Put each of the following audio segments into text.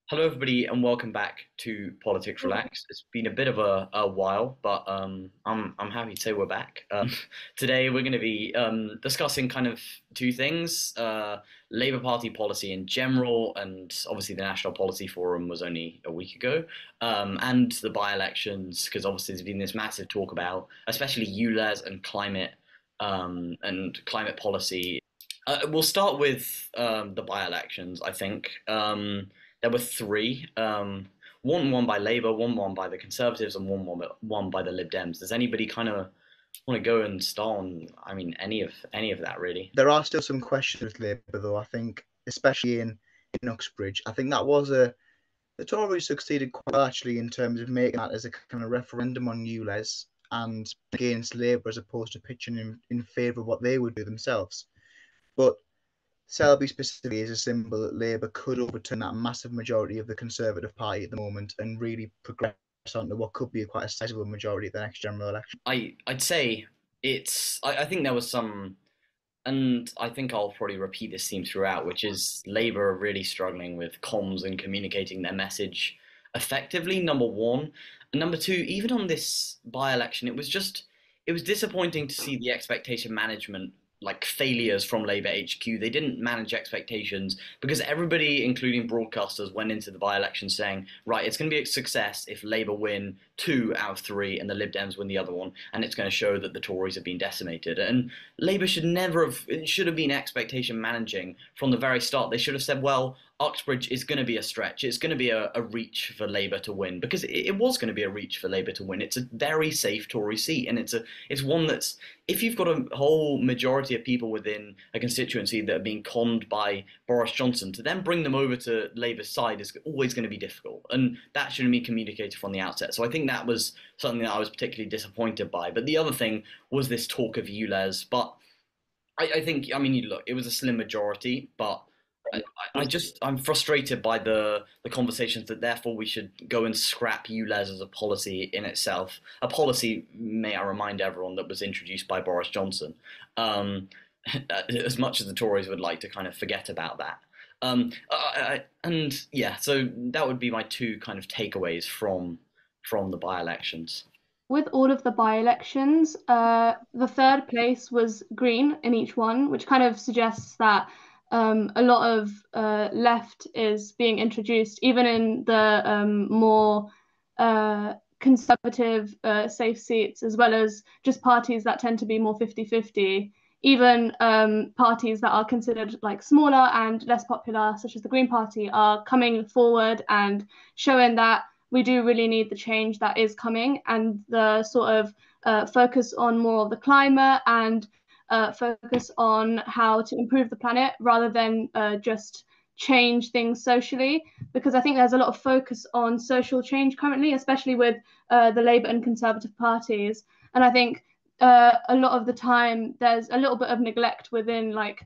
Hello, everybody, and welcome back to Politics Relax. It's been a bit of a while, but I'm happy to say we're back. Today, we're going to be discussing kind of two things: Labour Party policy in general, and obviously the National Policy Forum was only a week ago, and the by-elections, because obviously there's been this massive talk about, especially ULEZ and climate policy. We'll start with the by-elections, I think. There were three. One won by Labour, one won by the Conservatives, and one by the Lib Dems. Does anybody kind of want to go and start on? I mean, any of that really? There are still some questions with Labour, though. I think, especially in Uxbridge, I think that was the Tories succeeded quite well, actually, in terms of making that as a kind of referendum on ULEZ and against Labour, as opposed to pitching in favour of what they would do themselves. But Selby specifically is a symbol that Labour could overturn that massive majority of the Conservative Party at the moment and really progress onto what could be quite a sizable majority at the next general election. I'd say it's. I think there was some, and I think I'll probably repeat this theme throughout, which is Labour are really struggling with comms and communicating their message effectively. Number one, and number two, even on this by-election, it was disappointing to see the expectation management like failures from Labour HQ. They didn't manage expectations because everybody, including broadcasters, went into the by-election saying, right, it's going to be a success if Labour win two out of three and the Lib Dems win the other one, and it's going to show that the Tories have been decimated. And Labour should never have, it should have been expectation managing from the very start. They should have said, well, Uxbridge is going to be a stretch. It's going to be a reach for Labour to win because it was going to be a reach for Labour to win. It's a very safe Tory seat, and it's one that's, if you've got a whole majority of people within a constituency that are being conned by Boris Johnson, to then bring them over to Labour's side is always going to be difficult, and that should have been communicated from the outset. So I think that was something that I was particularly disappointed by. But the other thing was this talk of ULEZ. But I think, I mean, you look, it was a slim majority, but I'm frustrated by the conversations that therefore we should go and scrap ULEZ as a policy in itself. A policy, may I remind everyone, that was introduced by Boris Johnson. Um, as much as the Tories would like to kind of forget about that. And yeah, so that would be my two kind of takeaways from the by-elections. With all of the by-elections, the third place was Green in each one, which kind of suggests that a lot of left is being introduced, even in the more conservative, safe seats, as well as just parties that tend to be more 50-50. Even parties that are considered like smaller and less popular, such as the Green Party, are coming forward and showing that we do really need the change that is coming, and the sort of focus on more of the climate and focus on how to improve the planet rather than just change things socially. Because I think there's a lot of focus on social change currently, especially with the Labour and Conservative parties. And I think a lot of the time there's a little bit of neglect within like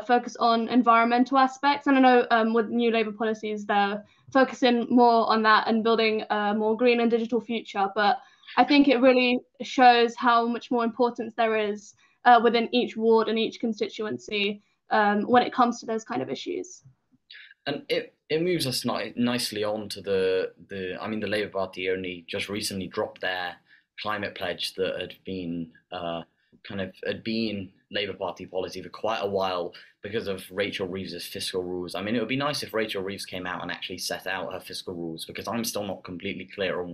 focus on environmental aspects. And I know with new Labour policies, they're focusing more on that and building a more green and digital future. But I think it really shows how much more importance there is within each ward and each constituency when it comes to those kind of issues. And it moves us nicely on to I mean, the Labour Party only just recently dropped their climate pledge that had been had been Labour Party policy for quite a while because of Rachel Reeves's fiscal rules. I mean, it would be nice if Rachel Reeves came out and actually set out her fiscal rules, because I'm still not completely clear on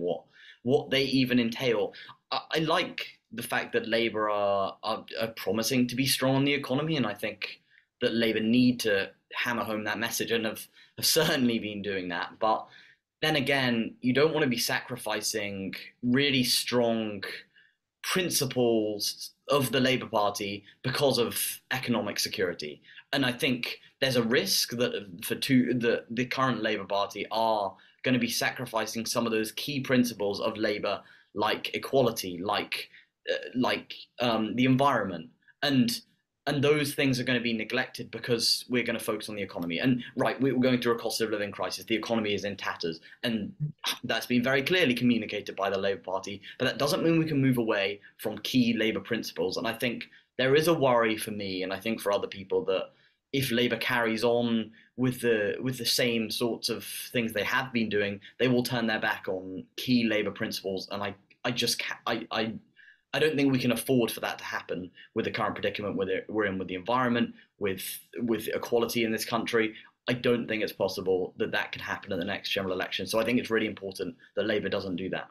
what they even entail. I like the fact that Labour are promising to be strong on the economy, and I think that Labour need to hammer home that message, and have certainly been doing that. But then again, you don't want to be sacrificing really strong principles of the Labour Party because of economic security. And I think there's a risk that the current Labour Party are going to be sacrificing some of those key principles of Labour, like equality, the environment, and those things are going to be neglected because we're going to focus on the economy. And right, we're going through a cost of living crisis. The economy is in tatters, and that's been very clearly communicated by the Labour Party. But that doesn't mean we can move away from key Labour principles. And I think there is a worry for me, and I think for other people, that if Labour carries on with the same sorts of things they have been doing, they will turn their back on key Labour principles. And I just I don't think we can afford for that to happen with the current predicament we're in with the environment, with equality in this country. I don't think it's possible that that could happen in the next general election. So I think it's really important that Labour doesn't do that.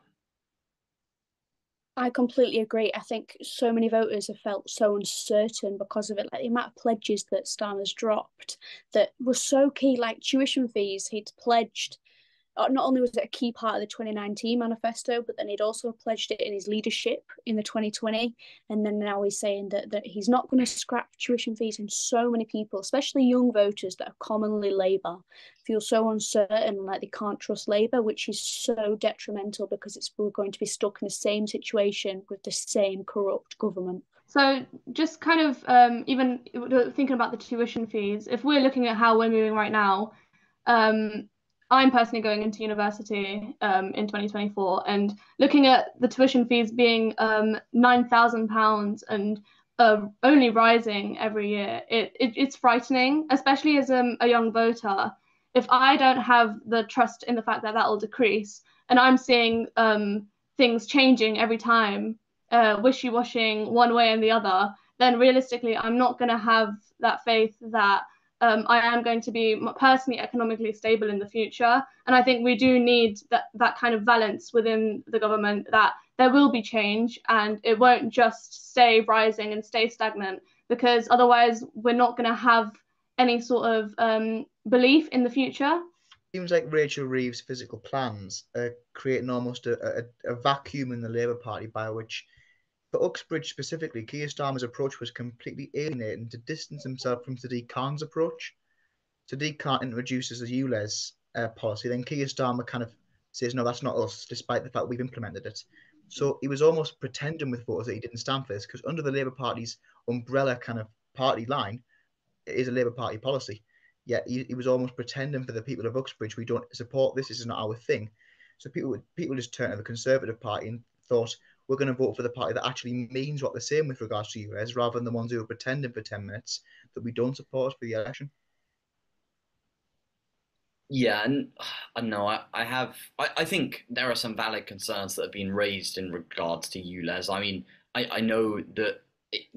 I completely agree. I think so many voters have felt so uncertain because of it. Like the amount of pledges that Starmer's dropped that were so key, like tuition fees. He'd pledged, not only was it a key part of the 2019 manifesto, but then he'd also pledged it in his leadership in the 2020. And then now he's saying that he's not going to scrap tuition fees. And so many people, especially young voters that are commonly Labour, feel so uncertain, like they can't trust Labour, which is so detrimental because we're going to be stuck in the same situation with the same corrupt government. So just kind of even thinking about the tuition fees, if we're looking at how we're moving right now, I'm personally going into university in 2024 and looking at the tuition fees being £9,000 and only rising every year. It's frightening, especially as a young voter. If I don't have the trust in the fact that will decrease, and I'm seeing things changing every time, wishy-washing one way and the other, then realistically, I'm not going to have that faith that I am going to be personally economically stable in the future. And I think we do need that kind of balance within the government, that there will be change and it won't just stay rising and stay stagnant, because otherwise we're not going to have any sort of belief in the future. Seems like Rachel Reeves' physical plans are creating almost a vacuum in the Labour Party by which, for Uxbridge specifically, Keir Starmer's approach was completely alienating to distance himself from Sadiq Khan's approach. Sadiq Khan introduces a ULEZ policy, then Keir Starmer kind of says, no, that's not us, despite the fact we've implemented it. So he was almost pretending with voters that he didn't stand for this, because under the Labour Party's umbrella kind of party line, it is a Labour Party policy. Yet he was almost pretending for the people of Uxbridge, we don't support this is not our thing. So people just turned to the Conservative Party and thought, we're going to vote for the party that actually means what they're saying with regards to ULEZ, rather than the ones who are pretending for 10 minutes that we don't support for the election. Yeah, and I don't know. I think there are some valid concerns that have been raised in regards to ULEZ. I mean, I know that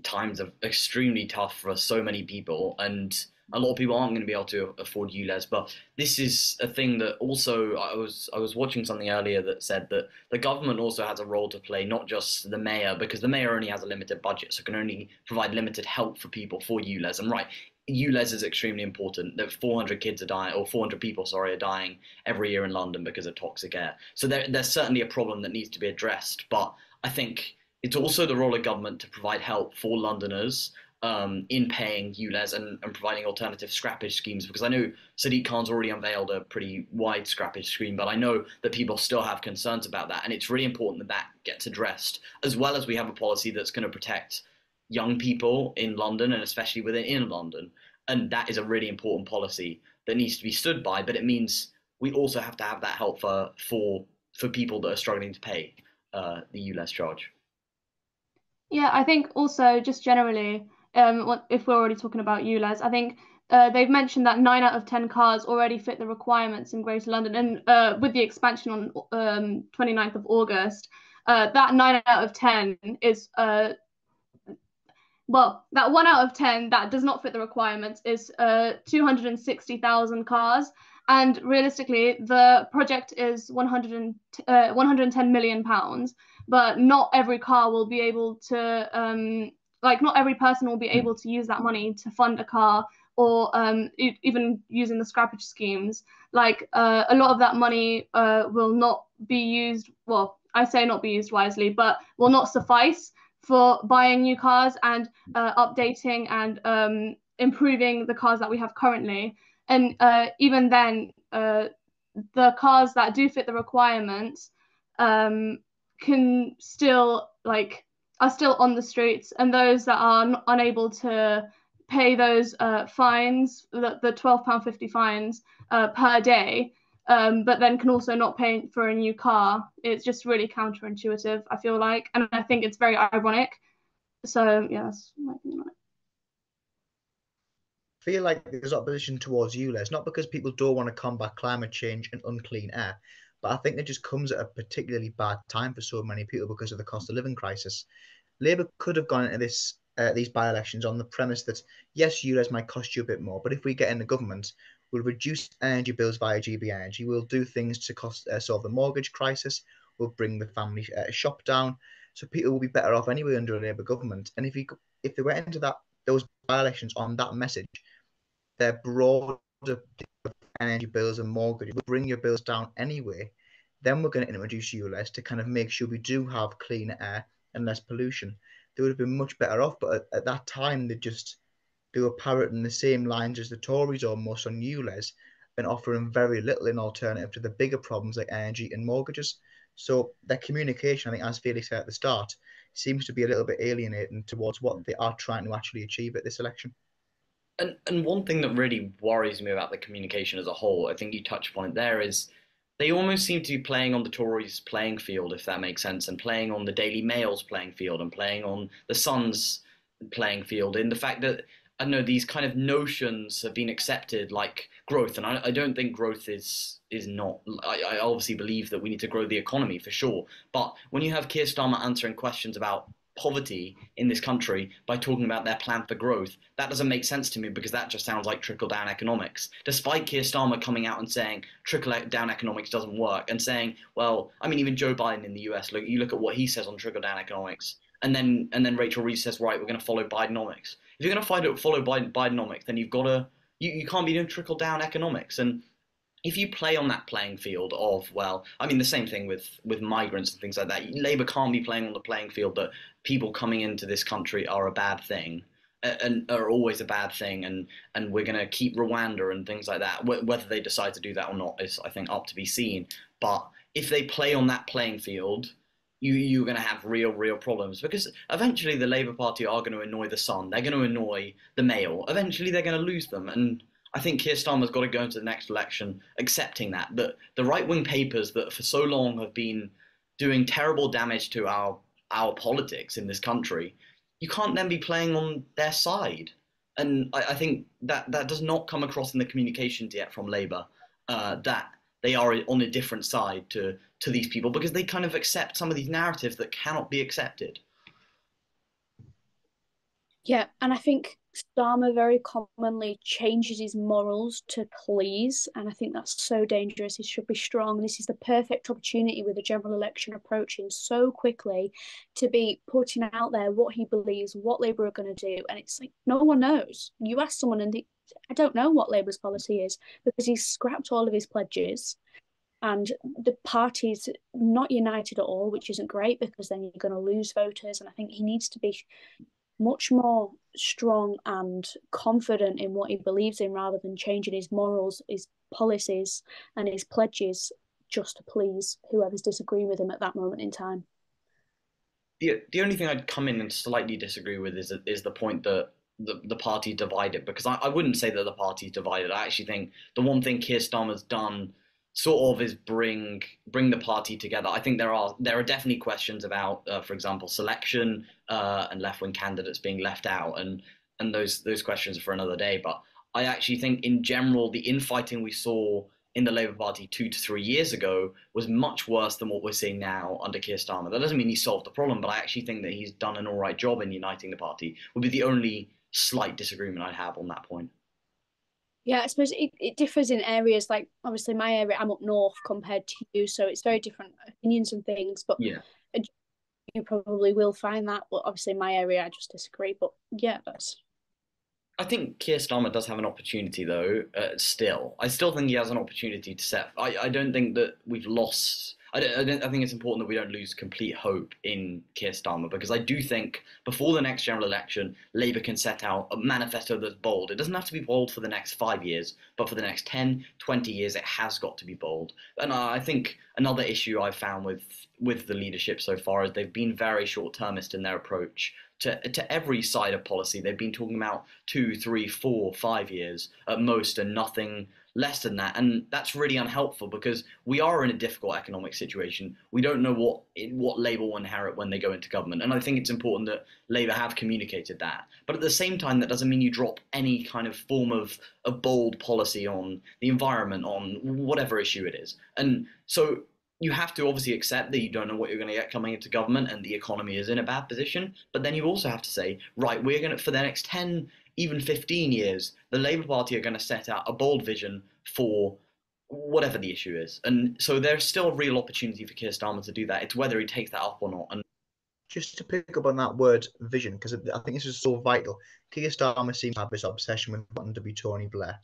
times are extremely tough for so many people, and a lot of people aren't going to be able to afford ULEZ. But this is a thing that also I was watching something earlier that said that the government also has a role to play, not just the mayor, because the mayor only has a limited budget, so can only provide limited help for people for ULEZ. And right, ULEZ is extremely important. That 400 kids are dying, or 400 people, sorry, are dying every year in London because of toxic air. So there's certainly a problem that needs to be addressed. But I think it's also the role of government to provide help for Londoners in paying ULEZ and providing alternative scrappage schemes. Because I know Sadiq Khan's already unveiled a pretty wide scrappage scheme, but I know that people still have concerns about that. And it's really important that that gets addressed, as well as we have a policy that's going to protect young people in London and especially within London. And that is a really important policy that needs to be stood by. But it means we also have to have that help for people that are struggling to pay the ULEZ charge. Yeah, I think also just generally, if we're already talking about ULEZ, I think they've mentioned that 9 out of 10 cars already fit the requirements in Greater London. And with the expansion on 29th of August, that 9 out of 10 is well, that 1 out of 10 that does not fit the requirements is 260,000 cars. And realistically, the project is 110 million pounds, but not every car will be able to, not every person will be able to use that money to fund a car, or even using the scrappage schemes. A lot of that money will not be used, well, I say not be used wisely, but will not suffice for buying new cars and updating and improving the cars that we have currently. And even then, the cars that do fit the requirements can still are still on the streets, and those that are unable to pay those fines, the £12.50 fines per day, but then can also not pay for a new car. It's just really counterintuitive, I feel like, and I think it's very ironic. So yeah, that's my opinion on it. I feel like there's opposition towards ULEZ, not because people don't want to combat climate change and unclean air, but I think it just comes at a particularly bad time for so many people because of the cost of living crisis. Labour could have gone into these by-elections on the premise that yes, ULEZ might cost you a bit more, but if we get in the government, we'll reduce energy bills via GB Energy. We'll do things to solve the mortgage crisis. We'll bring the family shop down, so people will be better off anyway under a Labour government. And if they went into those by-elections on that message, their broader energy bills and mortgage will bring your bills down anyway. Then we're going to introduce ULEZ to kind of make sure we do have cleaner air and less pollution. They would have been much better off, but at that time they were parroting the same lines as the Tories almost on ULEZ and offering very little in alternative to the bigger problems like energy and mortgages. So their communication, I think, as Felix said at the start, seems to be a little bit alienating towards what they are trying to actually achieve at this election. And one thing that really worries me about the communication as a whole, I think you touched upon it there, is they almost seem to be playing on the Tories' playing field, if that makes sense, and playing on the Daily Mail's playing field and playing on the Sun's playing field in the fact that, I don't know, these kind of notions have been accepted like growth. And I don't think growth is not, I obviously believe that we need to grow the economy for sure. But when you have Keir Starmer answering questions about poverty in this country by talking about their plan for growth, that doesn't make sense to me because that just sounds like trickle down economics. Despite Keir Starmer coming out and saying trickle down economics doesn't work and saying, well, I mean, even Joe Biden in the US, you look at what he says on trickle down economics, and then Rachel Reeves says, right, we're going to follow Bidenomics. If you're going to follow Bidenomics, then you can't be doing trickle down economics. And if you play on that playing field of, well, I mean, the same thing with migrants and things like that. Labour can't be playing on the playing field that people coming into this country are a bad thing and are always a bad thing, and we're going to keep Rwanda and things like that. Whether they decide to do that or not is, I think, up to be seen. But if they play on that playing field, you're going to have real problems because eventually the Labour Party are going to annoy the Sun. They're going to annoy the Mail. Eventually they're going to lose them. And I think Keir Starmer's got to go into the next election accepting that the right-wing papers that for so long have been doing terrible damage to our politics in this country, you can't then be playing on their side. And I think that does not come across in the communications yet from Labour, that they are on a different side to these people because they kind of accept some of these narratives that cannot be accepted. Yeah, and I think Starmer very commonly changes his morals to please, and I think that's so dangerous. He should be strong. This is the perfect opportunity with the general election approaching so quickly to be putting out there what he believes, what Labour are going to do, and it's like no one knows. You ask someone and I don't know what Labour's policy is because he's scrapped all of his pledges. And the party's not united at all, which isn't great because then you're going to lose voters. And I think he needs to be much more strong and confident in what he believes in rather than changing his morals, his policies, and his pledges just to please whoever's disagreeing with him at that moment in time. The only thing I'd come in and slightly disagree with is the point that the party divided, because I wouldn't say that the party's divided. I actually think the one thing Keir Starmer's done sort of is bring the party together. I think there are definitely questions about, for example, selection and left wing candidates being left out, and those questions are for another day. But I actually think in general the infighting we saw in the Labour Party 2 to 3 years ago was much worse than what we're seeing now under Keir Starmer. That doesn't mean he solved the problem, but I actually think that he's done an all right job in uniting the party. Would be the only slight disagreement I have on that point. Yeah, I suppose it differs in areas. Like obviously my area, I'm up north compared to you, so it's very different opinions and things. But yeah, you probably will find that. But obviously in my area, I just disagree. But yeah, that's. I think Keir Starmer does have an opportunity, though. Still, I still think he has an opportunity to set. I don't think that we've lost. I think it's important that we don't lose complete hope in Keir Starmer because I do think before the next general election, Labour can set out a manifesto that's bold. It doesn't have to be bold for the next 5 years, but for the next 10, 20 years, it has got to be bold. And I think another issue I've found with the leadership so far is they've been very short-termist in their approach to every side of policy. They've been talking about 2, 3, 4, 5 years at most, and nothing less than that, and that's really unhelpful because we are in a difficult economic situation. We don't know what Labour will inherit when they go into government, and I think it's important that Labour have communicated that. But at the same time, that doesn't mean you drop any kind of form of a bold policy on the environment, on whatever issue it is. And so you have to obviously accept that you don't know what you're going to get coming into government and the economy is in a bad position. But then you also have to say, right, we're going to, for the next 10, even 15 years, the Labour Party are going to set out a bold vision for whatever the issue is. And so there's still a real opportunity for Keir Starmer to do that. It's whether he takes that up or not. And just to pick up on that word vision, because I think this is so vital. Keir Starmer seems to have this obsession with wanting to be Tony Blair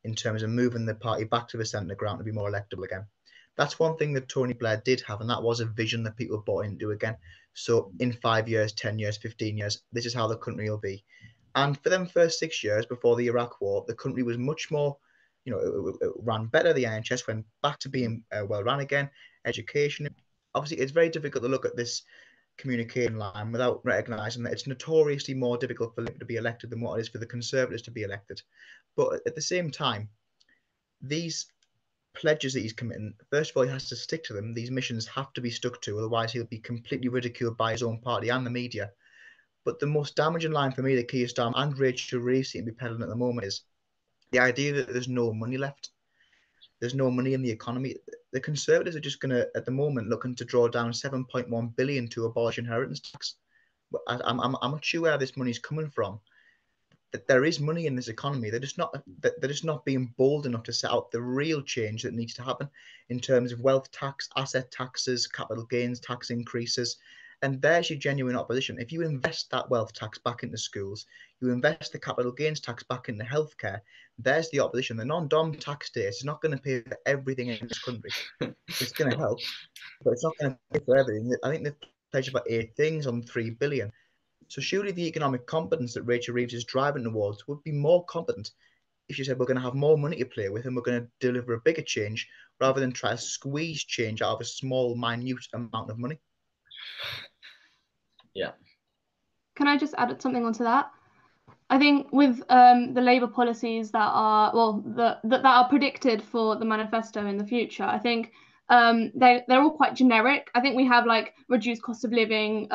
in terms of moving the party back to the centre ground to be more electable again. That's one thing that Tony Blair did have, and that was a vision that people bought into again. So in 5 years, 10 years, 15 years, this is how the country will be. And for them first 6 years before the Iraq War, the country was much more, it ran better. The NHS went back to being well run again. Education. Obviously, it's very difficult to look at this communication line without recognising that it's notoriously more difficult for Labour to be elected than what it is for the Conservatives to be elected. But at the same time, these pledges that he's committing, first of all, he has to stick to them. These missions have to be stuck to, otherwise he'll be completely ridiculed by his own party and the media. But the most damaging line for me that Keir Starmer and Rachel Reeves seem to be peddling at the moment is the idea that there's no money left. There's no money in the economy. The Conservatives are just going to, at the moment, looking to draw down 7.1 billion to abolish inheritance tax. But I'm not sure where this money's coming from. That there is money in this economy. They're just not being bold enough to set out the real change that needs to happen in terms of wealth tax, asset taxes, capital gains tax increases. And there's your genuine opposition. If you invest that wealth tax back into schools, you invest the capital gains tax back into healthcare, there's the opposition. The non-dom tax state is not going to pay for everything in this country. It's going to help, but it's not going to pay for everything. I think they've pledged about 8 things on 3 billion. So surely the economic competence that Rachel Reeves is driving towards would be more competent if she said we're going to have more money to play with and we're going to deliver a bigger change rather than try to squeeze change out of a small, minute amount of money. Yeah. Can I just add something onto that? I think with the Labour policies that are that are predicted for the manifesto in the future, I think they're all quite generic. I think we have like reduced cost of living,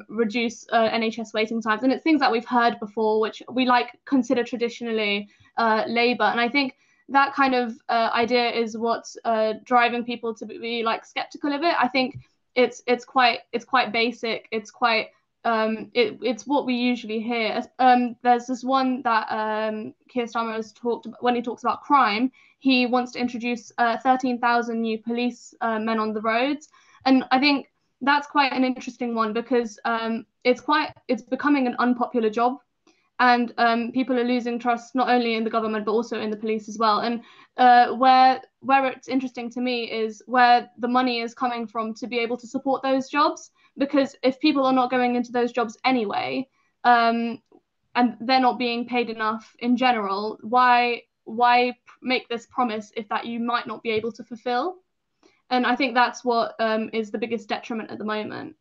reduce NHS waiting times, and it's things that we've heard before, which we like consider traditionally Labour. And I think that kind of idea is what's driving people to be like skeptical of it. I think it's quite basic. It's quite it's what we usually hear. There's this one that Keir Starmer has talked about when he talks about crime. He wants to introduce 13,000 new police men on the roads, and I think that's quite an interesting one because it's becoming an unpopular job, and people are losing trust not only in the government but also in the police as well. And where it's interesting to me is where the money is coming from to be able to support those jobs. Because if people are not going into those jobs anyway, and they're not being paid enough in general, why make this promise if that you might not be able to fulfill? And I think that's what is the biggest detriment at the moment.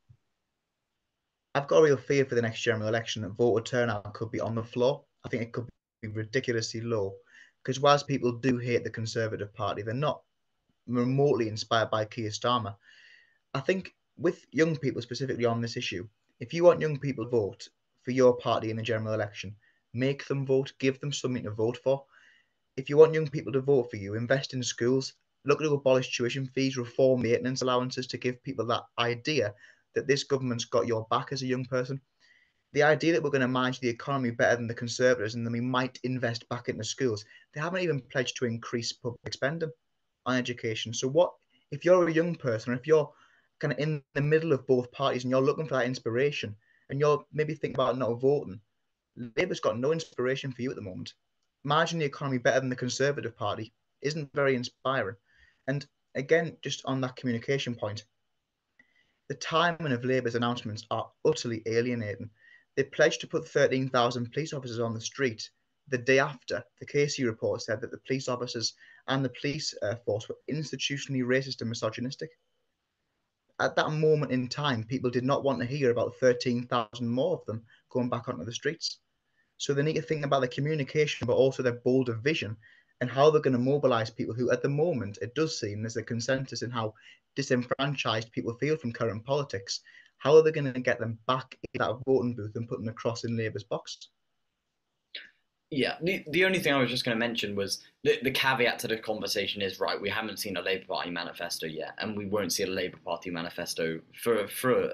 I've got a real fear for the next general election that voter turnout could be on the floor. I think it could be ridiculously low because whilst people do hate the Conservative Party, they're not remotely inspired by Keir Starmer. I think with young people specifically on this issue, if you want young people to vote for your party in the general election, make them vote, give them something to vote for. If you want young people to vote for you, invest in schools, look to abolish tuition fees, reform maintenance allowances to give people that idea that this government's got your back as a young person. The idea that we're going to manage the economy better than the Conservatives and then we might invest back into schools. They haven't even pledged to increase public spending on education. So what if you're a young person or if you're kind of in the middle of both parties and you're looking for that inspiration and you're maybe thinking about not voting, Labour's got no inspiration for you at the moment. Managing the economy better than the Conservative Party isn't very inspiring. And again, just on that communication point, the timing of Labour's announcements are utterly alienating. They pledged to put 13,000 police officers on the street the day after the Casey report said that the police officers and the police force were institutionally racist and misogynistic. At that moment in time, people did not want to hear about 13,000 more of them going back onto the streets. So they need to think about the communication, but also their bolder vision and how they're going to mobilise people who, at the moment, it does seem there's a consensus in how disenfranchised people feel from current politics. How are they going to get them back in that voting booth and put them across in Labour's box? Yeah, the only thing I was just going to mention was the caveat to the conversation is, right, we haven't seen a Labour Party manifesto yet, and we won't see a Labour Party manifesto for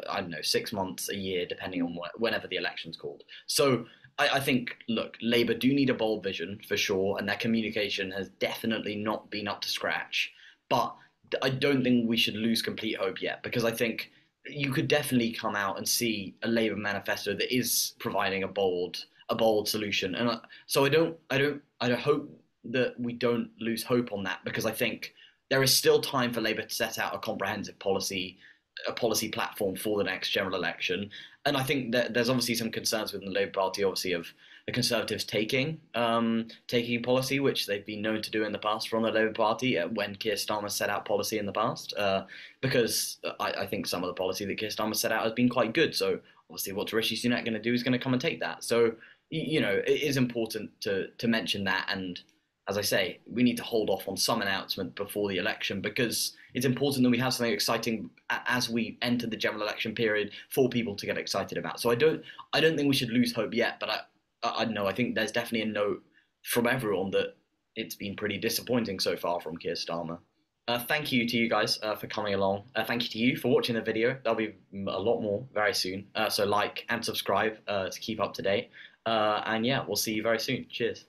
I don't know, 6 months, a year, depending on whenever the election's called. So I think, look, Labour do need a bold vision for sure, and their communication has definitely not been up to scratch. But I don't think we should lose complete hope yet, because I think you could definitely come out and see a Labour manifesto that is providing a bold solution. And so I hope that we don't lose hope on that, because I think there is still time for Labour to set out a comprehensive policy, a policy platform for the next general election. And I think that there's obviously some concerns within the Labour Party, obviously, of the Conservatives taking policy, which they've been known to do in the past from the Labour Party when Keir Starmer set out policy in the past, because I think some of the policy that Keir Starmer set out has been quite good. So obviously, what Rishi Sunak going to do is going to come and take that. So it is important to mention that. And as I say, we need to hold off on some announcement before the election, because it's important that we have something exciting as we enter the general election period for people to get excited about. So I don't think we should lose hope yet, but I don't know. I think there's definitely a note from everyone that it's been pretty disappointing so far from Keir Starmer. Thank you to you guys for coming along. Thank you to you for watching the video. There'll be a lot more very soon. So like and subscribe to keep up to date. And yeah, we'll see you very soon. Cheers.